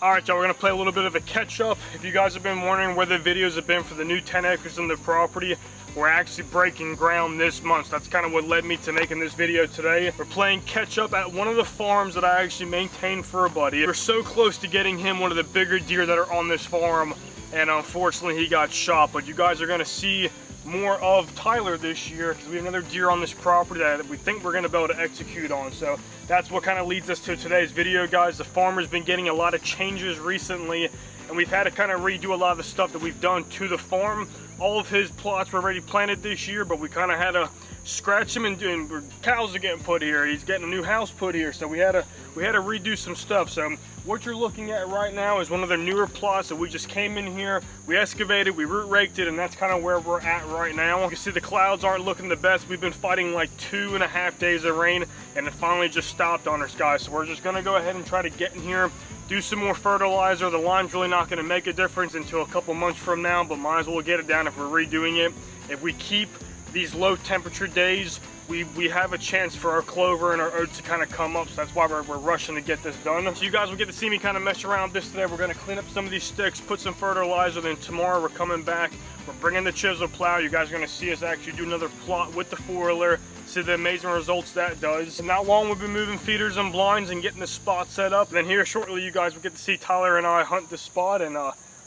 Alright y'all, we're going to play a little bit of a catch up. If you guys have been wondering where the videos have been for the new 10 acres in the property, we're actually breaking ground this month. So that's kind of what led me to making this video today. We're playing catch up at one of the farms that I actually maintain for a buddy. We're so close to getting him one of the bigger deer that are on this farm, and unfortunately he got shot. But you guys are going to see more of Tyler this year because we have another deer on this property that we think we're going to be able to execute on. So that's what kind of leads us to today's video, guys. The farmer's been getting a lot of changes recently, and we've had to kind of redo a lot of the stuff that we've done to the farm. All of his plots were already planted this year, but we kind of had to scratch him, and cows are getting put here. He's getting a new house put here, so we had to redo some stuff. So what you're looking at right now is one of the newer plots that we just came in here, we excavated, we root raked it, and that's kind of where we're at right now. You can see the clouds aren't looking the best. We've been fighting like 2.5 days of rain, and it finally just stopped on us, guys. So we're just gonna go ahead and try to get in here, do some more fertilizer. The lime's really not gonna make a difference until a couple months from now, but might as well get it down if we're redoing it. If we keep these low temperature days, we have a chance for our clover and our oats to kind of come up, so that's why we're rushing to get this done. So you guys will get to see me kind of mess around with this today. We're going to clean up some of these sticks, put some fertilizer, then tomorrow we're coming back, we're bringing the chisel plow. You guys are going to see us actually do another plot with the 4-wheeler, see the amazing results that does. And not long we've been moving feeders and blinds and getting the spot set up, and then here shortly you guys will get to see Tyler and I hunt the spot and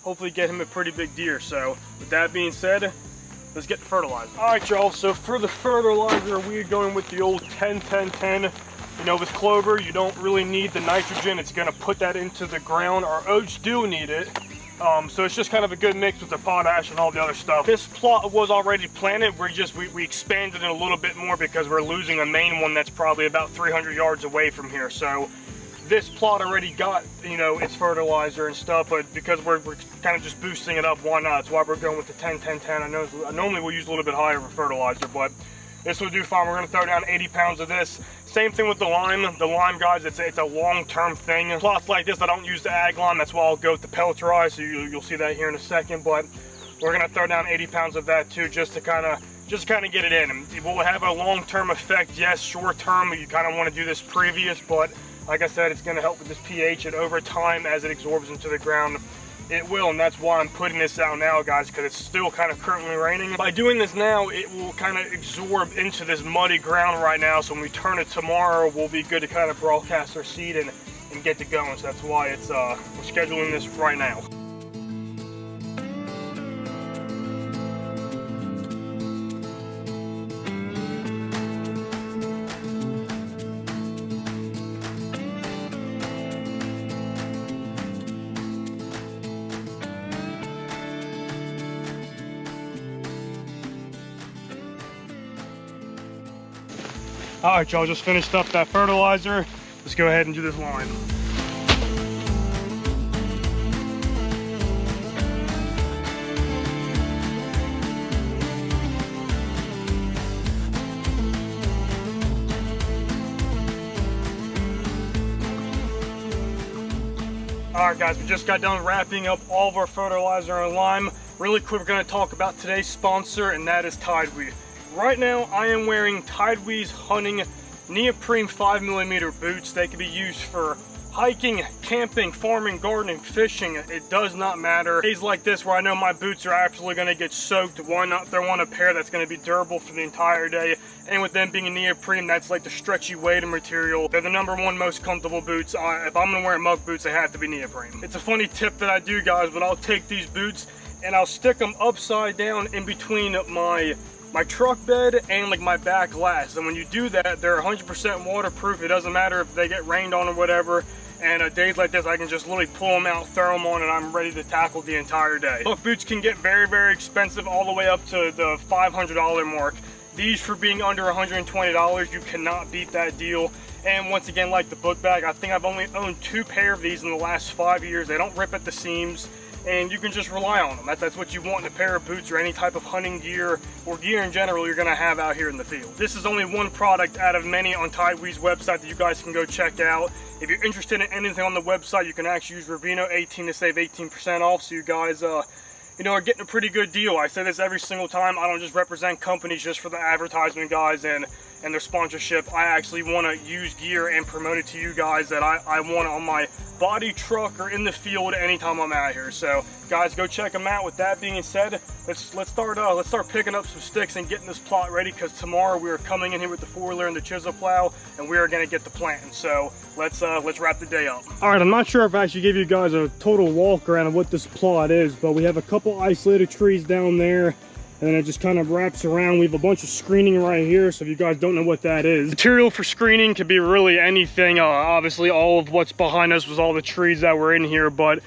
hopefully get him a pretty big deer. So with that being said, let's get the fertilizer. All right, y'all, so for the fertilizer, we're going with the old 10-10-10. You know, with clover, you don't really need the nitrogen. It's gonna put that into the ground. Our oats do need it. So it's just kind of a good mix with the potash and all the other stuff. This plot was already planted. We expanded it a little bit more because we're losing a main one that's probably about 300 yards away from here. So this plot already got, you know, its fertilizer and stuff, but because we're kind of just boosting it up, why not? That's why we're going with the 10-10-10. I know normally we'll use a little bit higher for fertilizer, but this will do fine. We're going to throw down 80 pounds of this. Same thing with the lime. The lime, guys, it's a long-term thing. Plots like this, I don't use the ag lime. That's why I'll go with the pelletized, so you'll see that here in a second, but we're going to throw down 80 pounds of that too, just to kind of get it in. And it will have a long-term effect. Yes, short-term, you kind of want to do this previous, but like I said, it's going to help with this pH, and over time, as it absorbs into the ground, it will, and that's why I'm putting this out now, guys, because it's still kind of currently raining. By doing this now, it will kind of absorb into this muddy ground right now, so when we turn it tomorrow, we'll be good to kind of broadcast our seed and get to going. So that's why it's we're scheduling this right now. All right, y'all, just finished up that fertilizer. Let's go ahead and do this line. All right, guys, we just got done wrapping up all of our fertilizer and lime. Really quick, we're gonna talk about today's sponsor, and that is Tideweed. Right now, I am wearing Tideweed's hunting neoprene 5mm boots. They can be used for hiking, camping, farming, gardening, fishing. It does not matter. Days like this where I know my boots are absolutely going to get soaked, why not throw on a pair that's going to be durable for the entire day? And with them being a neoprene, that's like the stretchy weighted material. They're the #1 most comfortable boots. If I'm going to wear muck boots, they have to be neoprene. It's a funny tip that I do, guys, but I'll take these boots and I'll stick them upside down in between my truck bed and like my back glass, and when you do that, they're 100% waterproof. It doesn't matter if they get rained on or whatever, and days like this I can just literally pull them out, throw them on, and I'm ready to tackle the entire day. Look, boots can get very, very expensive, all the way up to the $500 mark. These, for being under $120, you cannot beat that deal. And once again, like the book bag, I think I've only owned 2 pair of these in the last 5 years. They don't rip at the seams, and you can just rely on them. That's what you want in a pair of boots or any type of hunting gear or gear in general you're going to have out here in the field. This is only one product out of many on Tideweed's website that you guys can go check out. If you're interested in anything on the website, you can actually use Rubino18 to save 18% off, so you guys you know, are getting a pretty good deal. I say this every single time. I don't just represent companies just for the advertisement, guys, and and their sponsorship, I actually want to use gear and promote it to you guys that I want on my body, truck, or in the field anytime I'm out here. So guys, go check them out. With that being said, let's start picking up some sticks and getting this plot ready, because tomorrow we are coming in here with the 4-wheeler and the chisel plow, and we are going to get the planting. So let's wrap the day up. All right, I'm not sure if I actually give you guys a total walk around of what this plot is, but we have a couple isolated trees down there, and then it just kind of wraps around. We have a bunch of screening right here, so if you guys don't know what that is, material for screening could be really anything. Obviously all of what's behind us was all the trees that were in here, but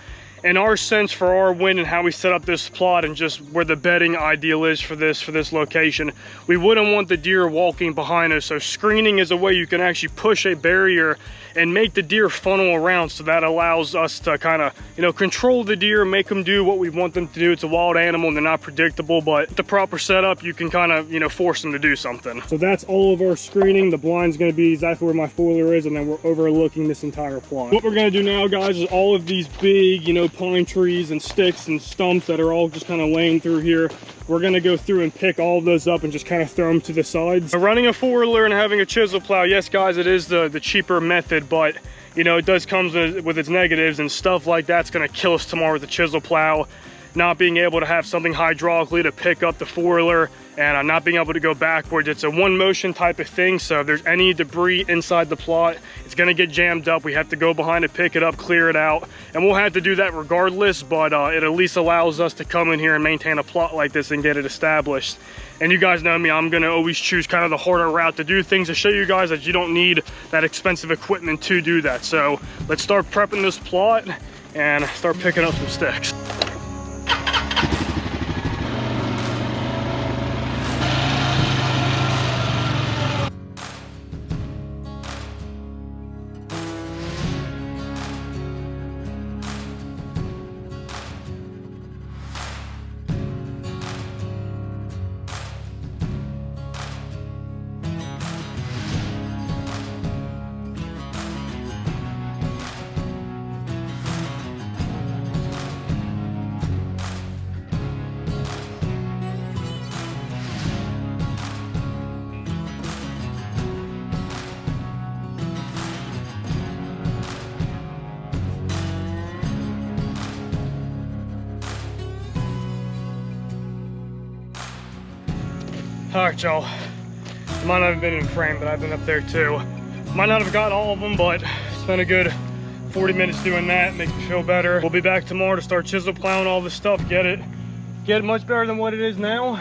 in our sense, for our wind and how we set up this plot and just where the bedding ideal is for this location, we wouldn't want the deer walking behind us. So screening is a way you can actually push a barrier and make the deer funnel around, so that allows us to kind of, you know, control the deer, make them do what we want them to do. It's a wild animal and they're not predictable, but with the proper setup, you can kind of, you know, force them to do something. So that's all of our screening. The blind's going to be exactly where my 4-wheeler is, and then we're overlooking this entire plot. What we're going to do now, guys, is all of these big, you know, pine trees and sticks and stumps that are all just kind of laying through here, we're going to go through and pick all of those up and just kind of throw them to the sides. So running a 4-wheeler and having a chisel plow, yes guys, it is the cheaper method, but you know, it does come with its negatives, and stuff like that's going to kill us tomorrow with the chisel plow. Not being able to have something hydraulically to pick up the 4-wheeler, and not being able to go backwards. It's a one motion type of thing, so if there's any debris inside the plot, it's going to get jammed up. We have to go behind it, pick it up, clear it out, and we'll have to do that regardless, but it at least allows us to come in here and maintain a plot like this and get it established. And you guys know me, I'm going to always choose kind of the harder route to do things, to show you guys that you don't need that expensive equipment to do that. So let's start prepping this plot and start picking up some sticks. All right, y'all. Might not have been in frame, but I've been up there too. Might not have got all of them, but spent a good 40 minutes doing that, make me feel better. We'll be back tomorrow to start chisel plowing all this stuff, get it much better than what it is now,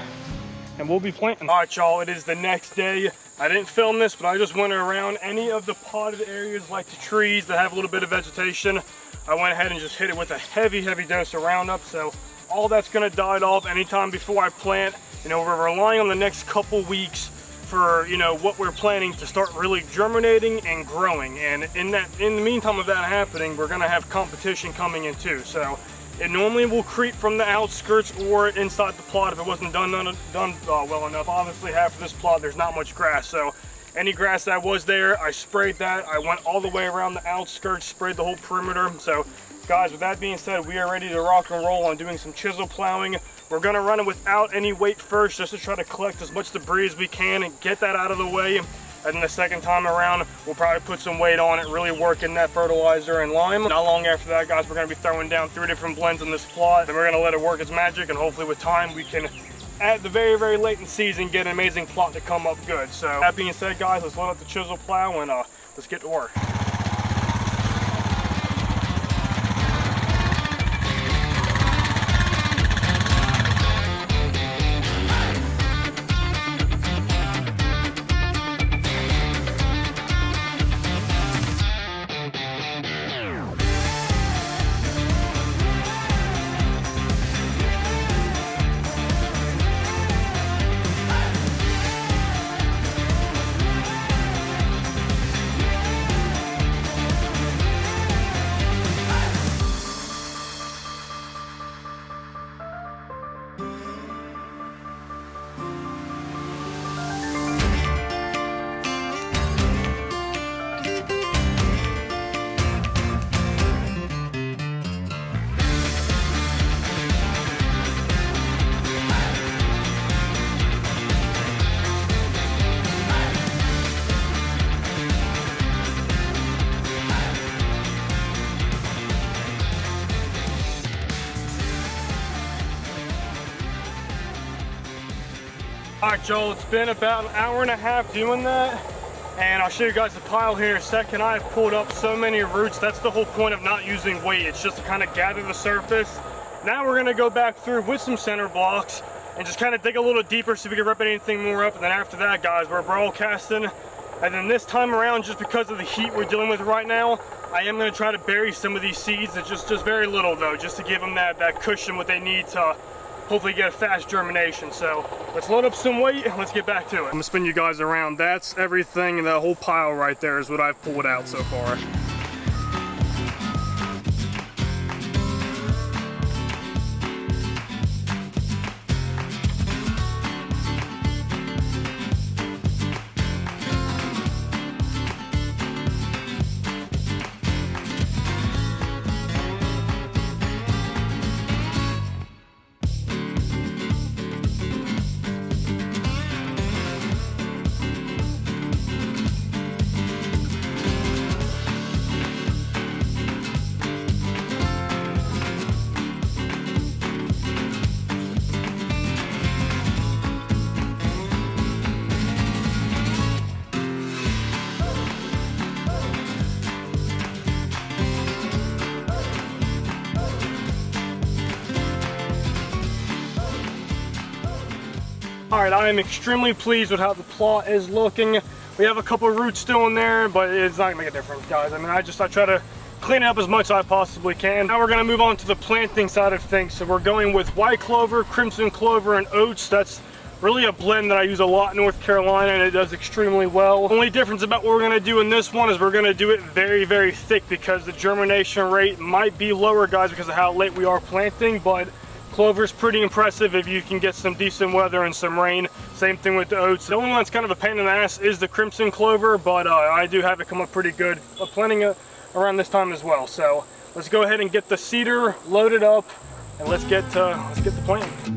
and we'll be planting. All right, y'all, it is the next day. I didn't film this, but I just went around any of the potted areas like the trees that have a little bit of vegetation. I went ahead and just hit it with a heavy dose of Roundup, so all that's gonna die off anytime before I plant. You know, we're relying on the next couple weeks for, you know, what we're planting to start really germinating and growing. And in the meantime of that happening, we're gonna have competition coming in too. So it normally will creep from the outskirts or inside the plot if it wasn't done well enough. Obviously, half of this plot, there's not much grass. So any grass that was there, I sprayed that. I went all the way around the outskirts, sprayed the whole perimeter. So guys, with that being said, we are ready to rock and roll on doing some chisel plowing. We're gonna run it without any weight first, just to try to collect as much debris as we can and get that out of the way. And then the second time around, we'll probably put some weight on it, really work in that fertilizer and lime. Not long after that, guys, we're gonna be throwing down 3 different blends in this plot. Then we're gonna let it work its magic, and hopefully with time, we can, at the very late in season, get an amazing plot to come up good. So that being said, guys, let's load up the chisel plow and let's get to work. All right, Joel, it's been about an hour and a half doing that, and I'll show you guys the pile here in a second. I've pulled up so many roots. That's the whole point of not using weight. It's just to kind of gather the surface. Now we're gonna go back through with some center blocks and just kind of dig a little deeper so we can rip anything more up. And then after that, guys, we're broadcasting. And then this time around, just because of the heat we're dealing with right now, I am gonna try to bury some of these seeds. It's just very little though, just to give them that cushion, what they need to hopefully get a fast germination. So let's load up some weight and let's get back to it. I'm gonna spin you guys around. That's everything, and that whole pile right there is what I've pulled out so far. Alright, I am extremely pleased with how the plot is looking. We have a couple of roots still in there, but it's not gonna make a difference, guys. I mean, I try to clean it up as much as I possibly can. Now we're gonna move on to the planting side of things. So we're going with white clover, crimson clover, and oats. That's really a blend that I use a lot in North Carolina, and it does extremely well. The only difference about what we're gonna do in this one is we're gonna do it very, very thick because the germination rate might be lower, guys, because of how late we are planting, but clover's pretty impressive if you can get some decent weather and some rain. Same thing with the oats. The only one that's kind of a pain in the ass is the crimson clover, but I do have it come up pretty good. I'm planting it around this time as well. So let's go ahead and get the seeder loaded up and let's get the planting.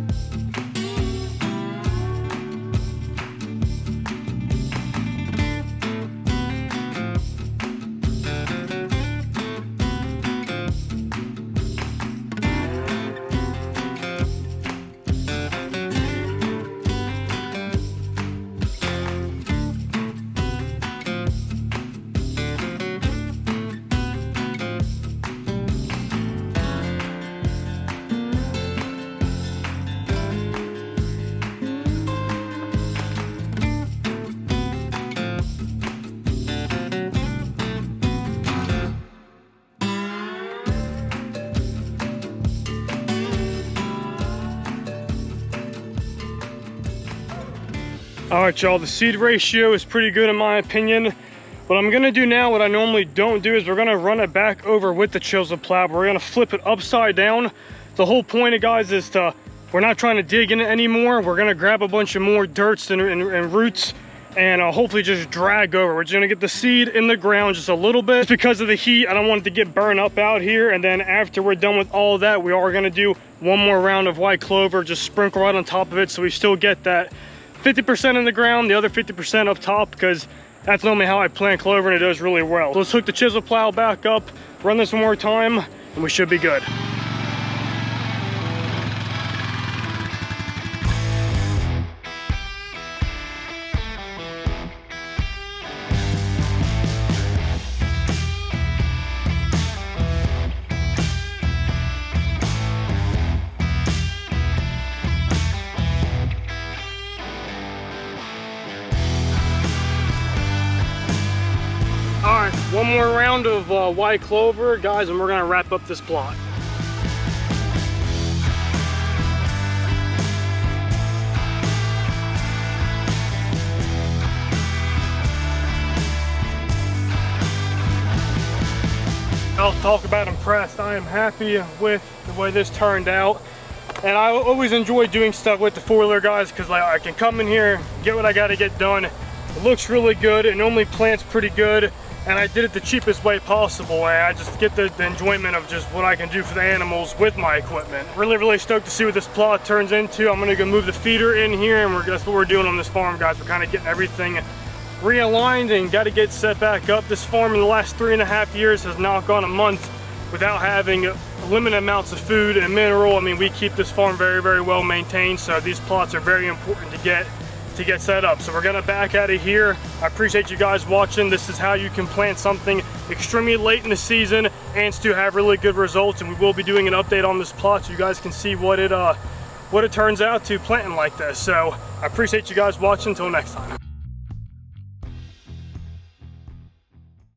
All right, y'all, the seed ratio is pretty good in my opinion. What I'm gonna do now, what I normally don't do, is we're gonna run it back over with the chisel plow. We're gonna flip it upside down. The whole point, guys, is we're not trying to dig in it anymore. We're gonna grab a bunch of more dirts and roots and hopefully just drag over. We're just gonna get the seed in the ground just a little bit. Just because of the heat, I don't want it to get burned up out here. And then after we're done with all that, we are gonna do one more round of white clover, just sprinkle right on top of it so we still get that 50% in the ground, the other 50% up top, because that's normally how I plant clover and it does really well. So let's hook the chisel plow back up, run this one more time, and we should be good. One more round of white clover, guys, and we're gonna wrap up this plot. I'll talk about impressed. I am happy with the way this turned out. And I always enjoy doing stuff with the four-wheeler, guys, because I can come in here, get what I gotta get done. It looks really good. It normally plants pretty good. And I did it the cheapest way possible. I just get the enjoyment of just what I can do for the animals with my equipment. Really, really stoked to see what this plot turns into. I'm gonna go move the feeder in here, and that's what we're doing on this farm, guys. We're kind of getting everything realigned and got to get set back up. This farm in the last 3.5 years has not gone a month without having limited amounts of food and mineral. I mean, we keep this farm very, very well maintained, so these plots are very important to get to get set up. So we're gonna back out of here. I appreciate you guys watching. This is how you can plant something extremely late in the season and still have really good results. And we will be doing an update on this plot so you guys can see what it turns out to planting like this. So I appreciate you guys watching. Until next time.